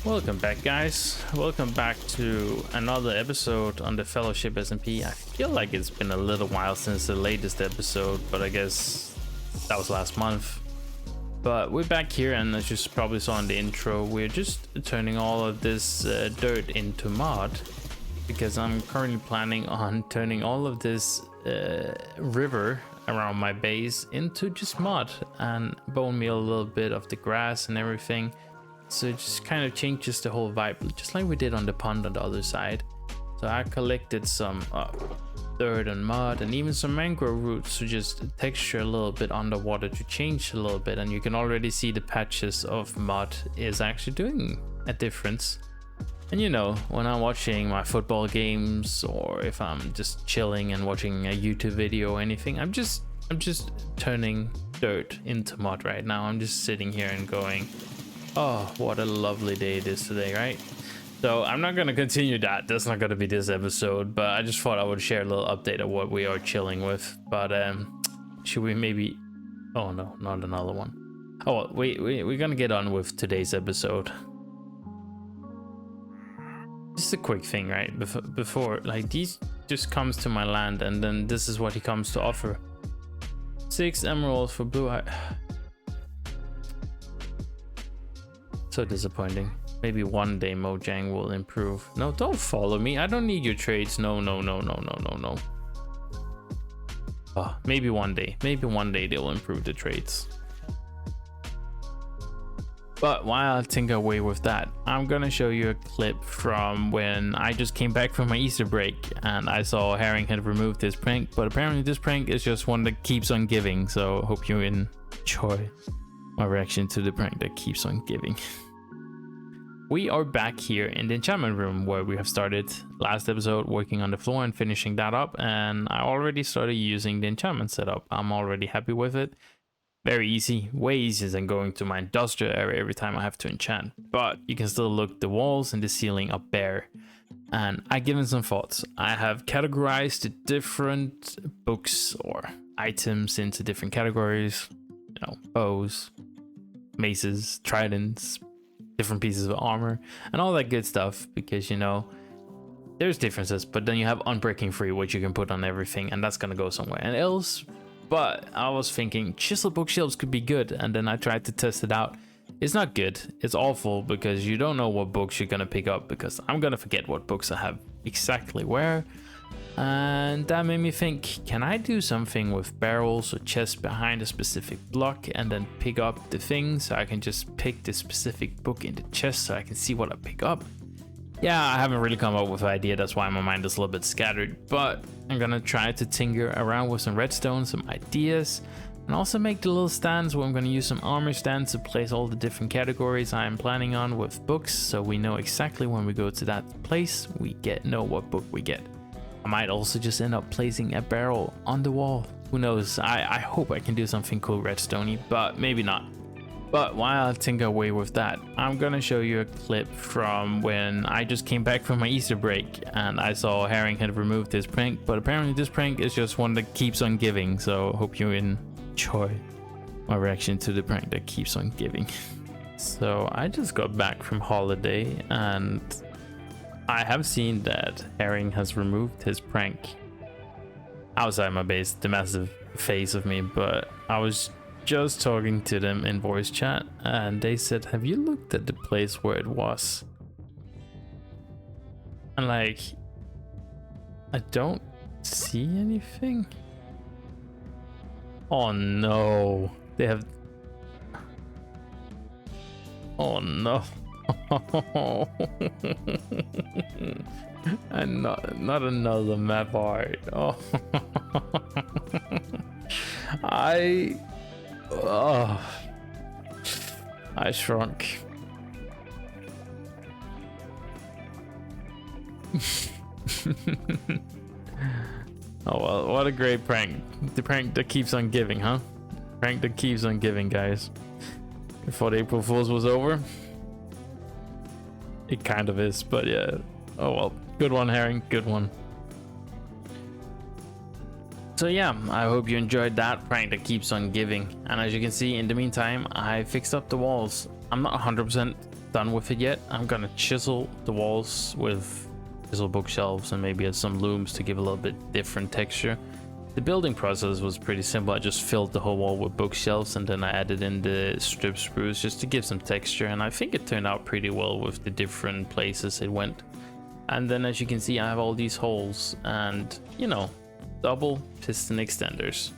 Welcome back, guys. Welcome back to another episode on the Fellowship SMP. I feel like it's been a little while since the latest episode, but I guess that was last month. But we're back here, and as you probably saw in the intro, we're just turning all of this dirt into mud, because I'm currently planning on turning all of this river around my base into just mud and bone meal a little bit of the grass and everything. So it just kind of changes the whole vibe, just like we did on the pond on the other side. So I collected some dirt and mud and even some mangrove roots to just texture a little bit underwater to change a little bit. And you can already see the patches of mud is actually doing a difference. And you know, when I'm watching my football games, or if I'm just chilling and watching a YouTube video or anything, I'm just turning dirt into mud right now. I'm just sitting here and going, oh, what a lovely day it is today, right? So I'm not going to continue that. That's not going to be this episode, but I just thought I would share a little update of what we are chilling with. But should we maybe... Oh, no, not another one. Oh, well, we're going to get on with today's episode. Just a quick thing, right? Before, like, these just comes to my land, and then this is what he comes to offer. 6 emeralds for blue eye. So disappointing. Maybe one day Mojang will improve. No, don't follow me. I don't need your trades. No. Oh, maybe one day. Maybe one day they'll improve the trades. But while I tinker away with that, I'm gonna show you a clip from when I just came back from my Easter break and I saw Herring had removed this prank, but apparently this prank is just one that keeps on giving. So hope you enjoy my reaction to the prank that keeps on giving. We are back here in the enchantment room where we have started last episode working on the floor and finishing that up, and I already started using the enchantment setup. I'm already happy with it. Very easy, way easier than going to my industrial area every time I have to enchant, but you can still look the walls and the ceiling up bare. And I given some thoughts. I have categorized the different books or items into different categories, you know, bows, maces, tridents, different pieces of armor, and all that good stuff, because you know there's differences, but then you have unbreaking free, which you can put on everything, and that's gonna go somewhere and else. But I was thinking chisel bookshelves could be good, and then I tried to test it out. It's not good, it's awful, because you don't know what books you're gonna pick up, because I'm gonna forget what books I have exactly where. And that made me think, can I do something with barrels or chests behind a specific block and then pick up the thing, so I can just pick the specific book in the chest so I can see what I pick up? Yeah, I haven't really come up with an idea, that's why my mind is a little bit scattered, but I'm gonna try to tinker around with some redstone, some ideas, and also make the little stands where I'm gonna use some armor stands to place all the different categories I am planning on with books, so we know exactly when we go to that place, we know what book we get. I might also just end up placing a barrel on the wall. Who knows? I hope I can do something cool redstone-y, but maybe not. But while I tinker away with that, I'm gonna show you a clip from when I just came back from my Easter break and I saw Herring had removed this prank, but apparently this prank is just one that keeps on giving. So hope you enjoy my reaction to the prank that keeps on giving. So I just got back from holiday and I have seen that Herring has removed his prank outside my base, the massive face of me, but I was just talking to them in voice chat and they said, have you looked at the place where it was? And like, I don't see anything. Oh no, they have... Oh no. And not another map art. Oh. I shrunk. Oh well, what a great prank. The prank that keeps on giving, huh? Prank that keeps on giving, guys. I thought April Fool's was over. It kind of is, but yeah. Oh well, good one, Herring, good one. So yeah, I hope you enjoyed that prank that keeps on giving. And as you can see, in the meantime, I fixed up the walls. I'm not 100% done with it yet. I'm gonna chisel the walls with chisel bookshelves and maybe add some looms to give a little bit different texture. The building process was pretty simple. I just filled the whole wall with bookshelves and then I added in the strip spruce just to give some texture, and I think it turned out pretty well with the different places it went. And then as you can see, I have all these holes and, you know, double piston extenders.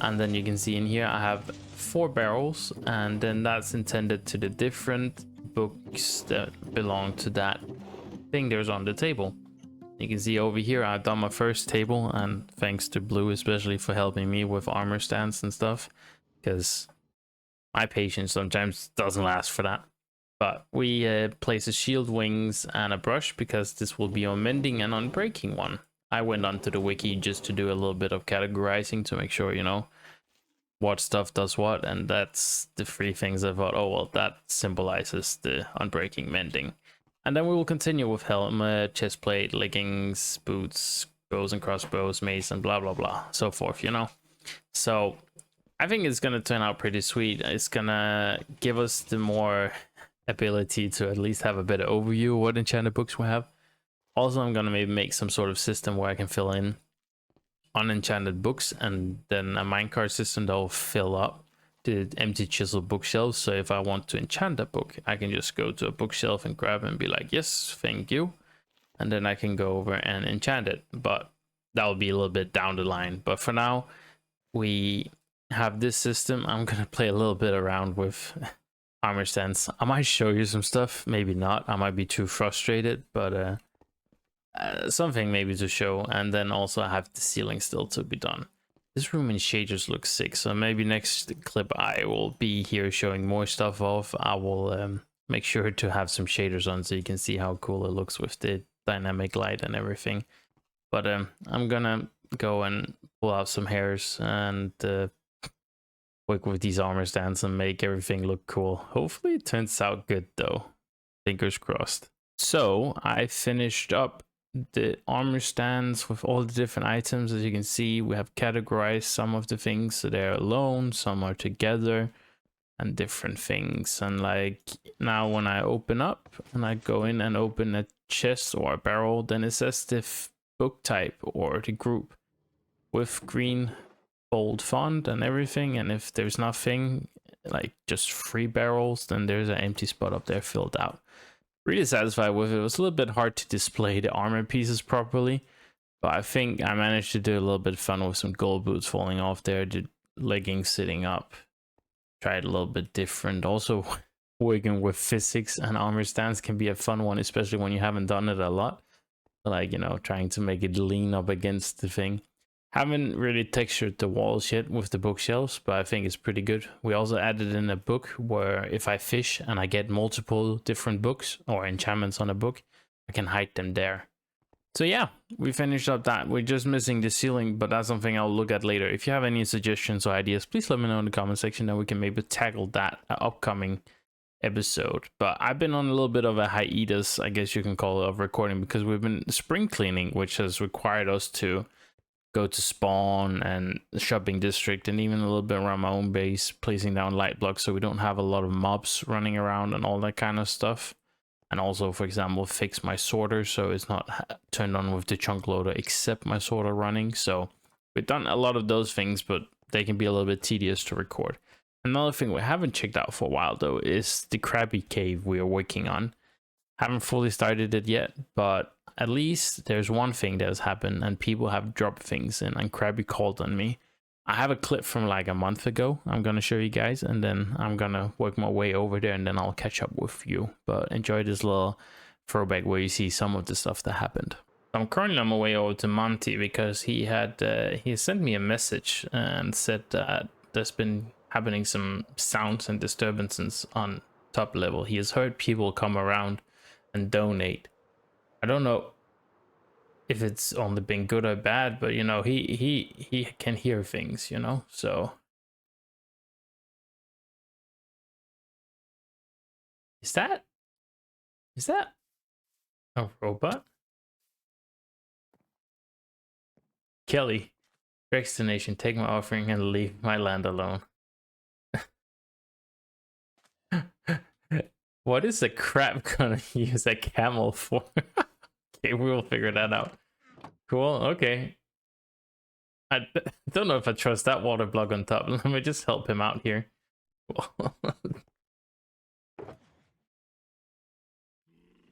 And then you can see in here I have 4 barrels, and then that's intended to the different books that belong to that thing there's on the table. You can see over here I've done my first table, and thanks to Blue especially for helping me with armor stands and stuff, because my patience sometimes doesn't last for that. But we place a shield, wings, and a brush because this will be on mending and on breaking one. I went onto the wiki just to do a little bit of categorizing to make sure, you know, what stuff does what, and that's the 3 things I thought, oh well, that symbolizes the unbreaking mending. And then we will continue with helmet, chest plate, leggings, boots, bows and crossbows, mace, and blah blah blah, so forth, you know. So I think it's gonna turn out pretty sweet. It's gonna give us the more ability to at least have a better overview of what enchanted books we have. Also, I'm gonna maybe make some sort of system where I can fill in unenchanted books and then a minecart system that will fill up the empty chisel bookshelves. So if I want to enchant a book, I can just go to a bookshelf and grab it and be like, yes, thank you, and then I can go over and enchant it. But that will be a little bit down the line. But for now, we have this system. I'm gonna play a little bit around with armor stands. I might show you some stuff, maybe not. I might be too frustrated, but something maybe to show. And then also I have the ceiling still to be done. This room in shaders looks sick, so maybe next clip I will be here showing more stuff off. I will make sure to have some shaders on so you can see how cool it looks with the dynamic light and everything. But I'm gonna go and pull out some hairs and work with these armor stands and make everything look cool. Hopefully it turns out good though. Fingers crossed. So I finished up the armor stands with all the different items. As you can see, we have categorized some of the things, so they're alone, some are together, and different things. And like now when I open up and I go in and open a chest or a barrel, then it says the book type or the group with green bold font and everything. And if there's nothing, like just 3 barrels, then there's an empty spot up there filled out. Really satisfied with it. It was a little bit hard to display the armor pieces properly, but I think I managed to do a little bit of fun with some gold boots falling off there, the leggings sitting up. Tried a little bit different. Also, working with physics and armor stands can be a fun one, especially when you haven't done it a lot. Like, you know, trying to make it lean up against the thing. Haven't really textured the walls yet with the bookshelves, but I think it's pretty good. We also added in a book where if I fish and I get multiple different books or enchantments on a book, I can hide them there. So yeah, we finished up that. We're just missing the ceiling, but that's something I'll look at later. If you have any suggestions or ideas, please let me know in the comment section, and we can maybe tackle that upcoming episode. But I've been on a little bit of a hiatus, I guess you can call it, of recording, because we've been spring cleaning, which has required us to go to spawn and the shopping district and even a little bit around my own base, placing down light blocks so we don't have a lot of mobs running around and all that kind of stuff. And also, for example, fix my sorter so it's not turned on with the chunk loader except my sorter running. So we've done a lot of those things, but they can be a little bit tedious to record. Another thing we haven't checked out for a while though is the Krabby Cave we are working on. Haven't fully started it yet, but at least there's one thing that has happened and people have dropped things in, and Krabby called on me. I have a clip from like a month ago I'm gonna show you guys, and then I'm gonna work my way over there and then I'll catch up with you. But enjoy this little throwback where you see some of the stuff that happened. I'm currently on my way over to Monty because he sent me a message and said that there's been happening some sounds and disturbances on top level. He has heard people come around and donate. I don't know if it's only been good or bad, but you know, he can hear things, you know. So is that a robot? Kelly, destination, take my offering and leave my land alone. What is the crab gonna use a camel for? Okay, we will figure that out. Cool, okay. I don't know if I trust that water block on top. Let me just help him out here.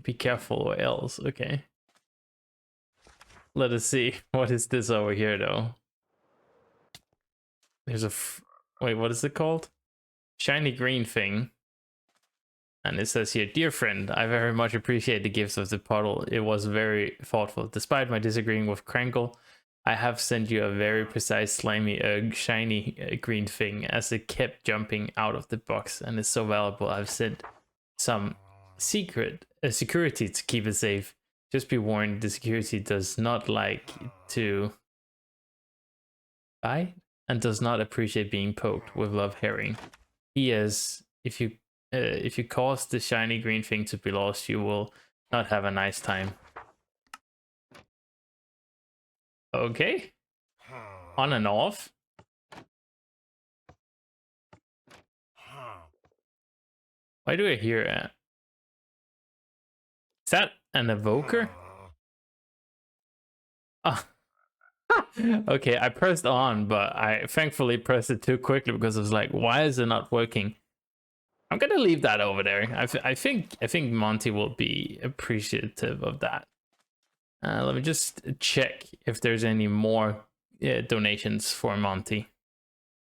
Be careful or else, okay. Let us see. What is this over here though? There's a wait, what is it called? Shiny green thing. And it says here, dear friend, I very much appreciate the gifts of the puddle. It was very thoughtful. Despite my disagreeing with Crankle, I have sent you a very precise, slimy, shiny green thing as it kept jumping out of the box and is so valuable. I've sent some security to keep it safe. Just be warned, the security does not like to bite and does not appreciate being poked. With love, Herring. P.S. If you cause the shiny green thing to be lost, you will not have a nice time. Okay. On and off. Why do I hear it? Is that an evoker? Oh. Okay, I pressed on, but I thankfully pressed it too quickly because I was like, why is it not working? I'm gonna leave that over there. I think Monty will be appreciative of that. Let me just check if there's any more donations for Monty.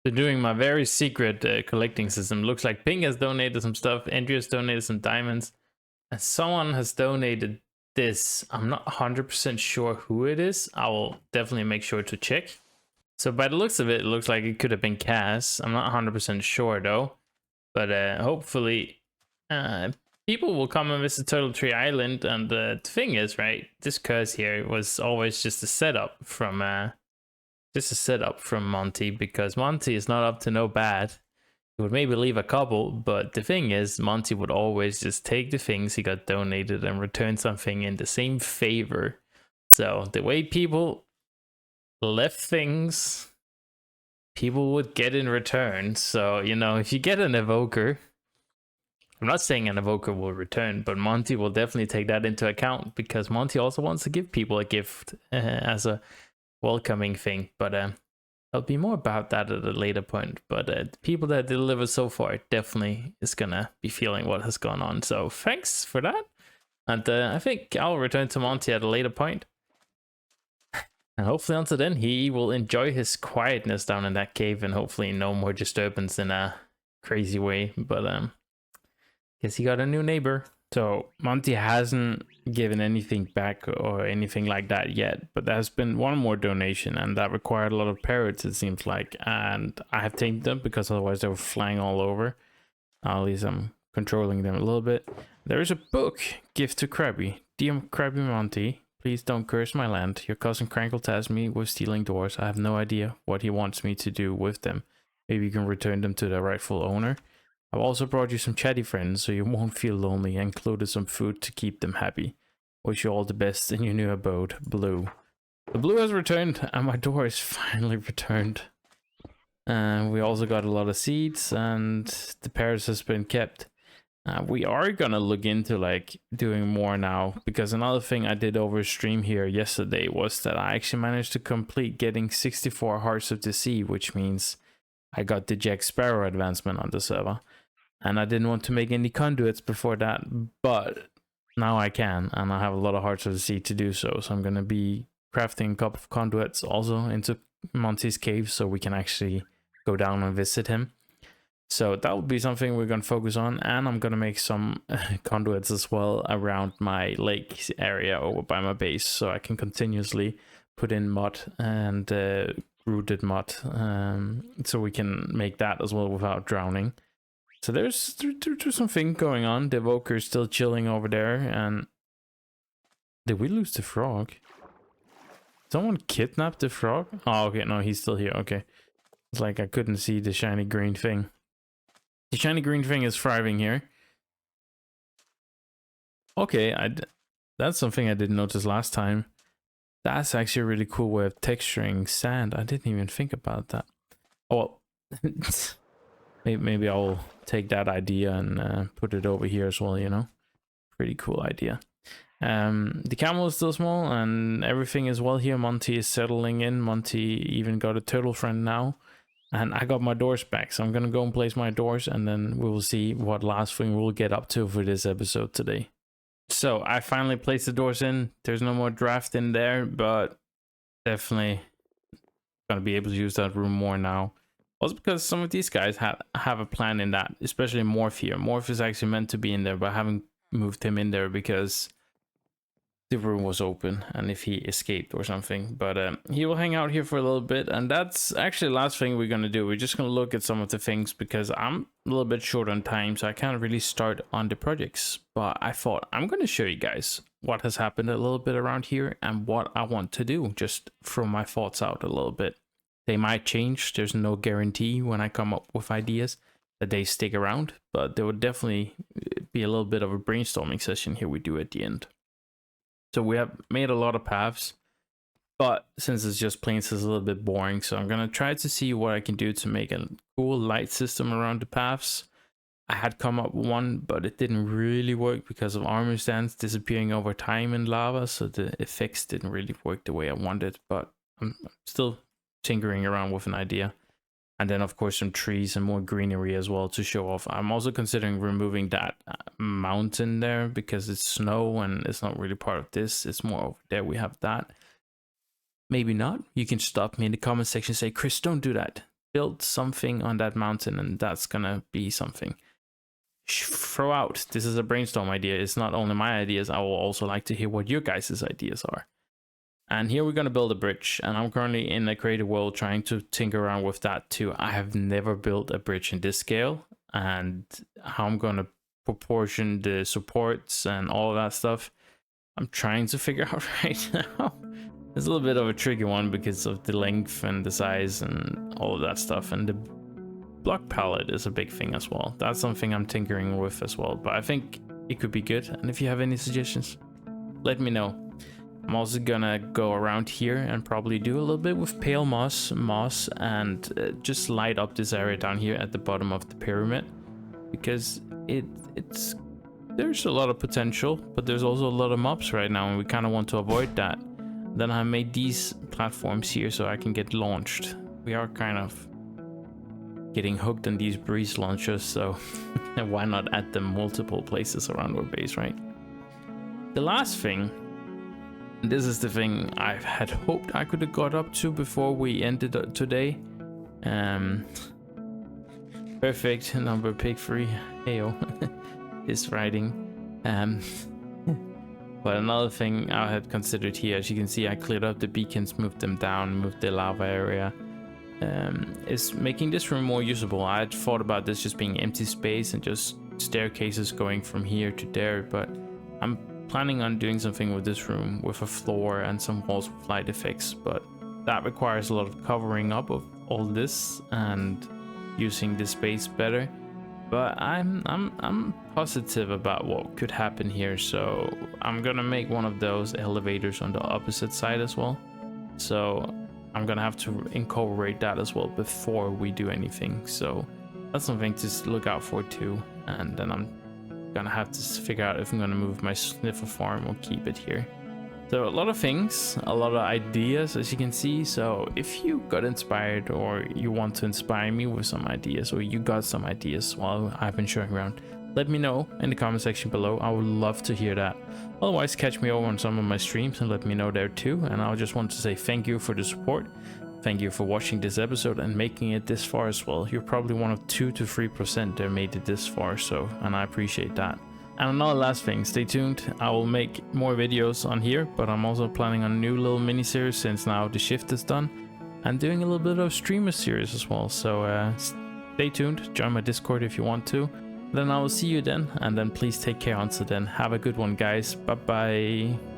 So doing my very secret collecting system. Looks like Ping has donated some stuff. Andrew has donated some diamonds. And someone has donated this. I'm not 100% sure who it is. I will definitely make sure to check. So by the looks of it, it looks like it could have been Cass. I'm not 100% sure though. But hopefully people will come and visit Turtle Tree Island. And the thing is, right, this curse here was always just a setup from Monty, because Monty is not up to no bad. He would maybe leave a couple, but the thing is, Monty would always just take the things he got donated and return something in the same favor. So the way people left things, people would get in return. So, you know, if you get an evoker, I'm not saying an evoker will return, but Monty will definitely take that into account, because Monty also wants to give people a gift as a welcoming thing. But there'll be more about that at a later point. But the people that deliver so far definitely is gonna be feeling what has gone on. So thanks for that. And I think I'll return to Monty at a later point. And hopefully until then, he will enjoy his quietness down in that cave, and hopefully no more disturbance in a crazy way. But guess he got a new neighbor. So Monty hasn't given anything back or anything like that yet, but there's been one more donation, and that required a lot of parrots, it seems like, and I have tamed them because otherwise they were flying all over. At least I'm controlling them a little bit. There is a book, Gift to Krabby. Dear Krabby Monty, please don't curse my land. Your cousin Crankle tasked me with stealing doors. I have no idea what he wants me to do with them. Maybe you can return them to their rightful owner. I've also brought you some chatty friends so you won't feel lonely, and included some food to keep them happy. Wish you all the best in your new abode, Blue. The Blue has returned, and my door is finally returned. We also got a lot of seeds, and the parrots has been kept. We are gonna look into like doing more now, because another thing I did over stream here yesterday was that I actually managed to complete getting 64 Hearts of the Sea, which means I got the Jack Sparrow advancement on the server. And I didn't want to make any conduits before that, but now I can, and I have a lot of Hearts of the Sea to do so. So I'm going to be crafting a couple of conduits also into Monty's cave, so we can actually go down and visit him. So that would be something we're going to focus on, and I'm going to make some conduits as well around my lake area over by my base, so I can continuously put in mud and rooted mud, so we can make that as well without drowning. So there's something going on. The evoker is still chilling over there. And did we lose the frog? Someone kidnapped the frog? Oh, okay. No, he's still here. Okay. It's like I couldn't see the shiny green thing. The shiny green thing is thriving here. Okay, that's something I didn't notice last time. That's actually a really cool way of texturing sand. I didn't even think about that. Oh, well. maybe I'll take that idea and put it over here as well, you know. Pretty cool idea. The camel is still small and everything is well here. Monty is settling in. Monty even got a turtle friend now. And I got my doors back, so I'm gonna go and place my doors, and then we will see what last thing we'll get up to for this episode today. So I finally placed the doors in. There's no more draft in there, but definitely gonna be able to use that room more now. Also because some of these guys have a plan in that, especially Morph here. Morph is actually meant to be in there, but I haven't moved him in there because the room was open and if he escaped or something. But he will hang out here for a little bit, and that's actually the last thing we're gonna do. We're just gonna look at some of the things because I'm a little bit short on time, so I can't really start on the projects. But I thought I'm gonna show you guys what has happened a little bit around here and what I want to do, just throw my thoughts out a little bit. They might change. There's no guarantee when I come up with ideas that they stick around, but there would definitely be a little bit of a brainstorming session here we do at the end. So we have made a lot of paths, but since it's just plains, it's a little bit boring. So I'm gonna try to see what I can do to make a cool light system around the paths. I had come up with one, but it didn't really work because of armor stands disappearing over time in lava. So the effects didn't really work the way I wanted, but I'm still tinkering around with an idea. And then of course some trees and more greenery as well to show off. I'm also considering removing that mountain there because it's snow and it's not really part of this. It's more over there. We have that. Maybe not. You can stop me in the comment section and say, Chris, don't do that. Build something on that mountain and that's gonna be something. Throw out. This is a brainstorm idea. It's not only my ideas. I will also like to hear what your guys' ideas are. And here we're going to build a bridge, and I'm currently in a creative world trying to tinker around with that too. I have never built a bridge in this scale, and how I'm going to proportion the supports and all of that stuff, I'm trying to figure out right now. It's a little bit of a tricky one because of the length and the size and all of that stuff, and the block palette is a big thing as well. That's something I'm tinkering with as well, but I think it could be good. And if you have any suggestions, let me know. I'm also gonna go around here and probably do a little bit with pale moss and just light up this area down here at the bottom of the pyramid, because there's a lot of potential, but there's also a lot of mobs right now and we kind of want to avoid that. Then I made these platforms here so I can get launched. We are kind of getting hooked on these breeze launchers, so why not add them multiple places around our base, right? The last thing, this is the thing I had hoped I could have got up to before we ended today. Perfect number pick 3. Heyo. Is writing. But another thing I had considered here, as you can see, I cleared up the beacons, moved them down, moved the lava area. Is making this room more usable. I had thought about this just being empty space and just staircases going from here to there, but I'm planning on doing something with this room with a floor and some walls with light effects, but that requires a lot of covering up of all this and using this space better. But I'm positive about what could happen here, so I'm gonna make one of those elevators on the opposite side as well. So I'm gonna have to incorporate that as well before we do anything, so that's something to look out for too. And then I'm gonna have to figure out if I'm gonna move my sniffer farm or keep it here. So a lot of things, a lot of ideas, as you can see. So if you got inspired or you want to inspire me with some ideas, or you got some ideas while I've been showing around, let me know in the comment section below. I would love to hear that. Otherwise, catch me over on some of my streams and let me know there too. And I just want to say thank you for the support. Thank you for watching this episode and making it this far as well. You're probably one of 2 to 3% that made it this far, so, and I appreciate that. And another last thing, stay tuned. I will make more videos on here, but I'm also planning on a new little mini series since now the shift is done, and doing a little bit of streamer series as well. So stay tuned, join my Discord if you want to. Then I will see you then, and then please take care until then. Have a good one, guys. Bye bye.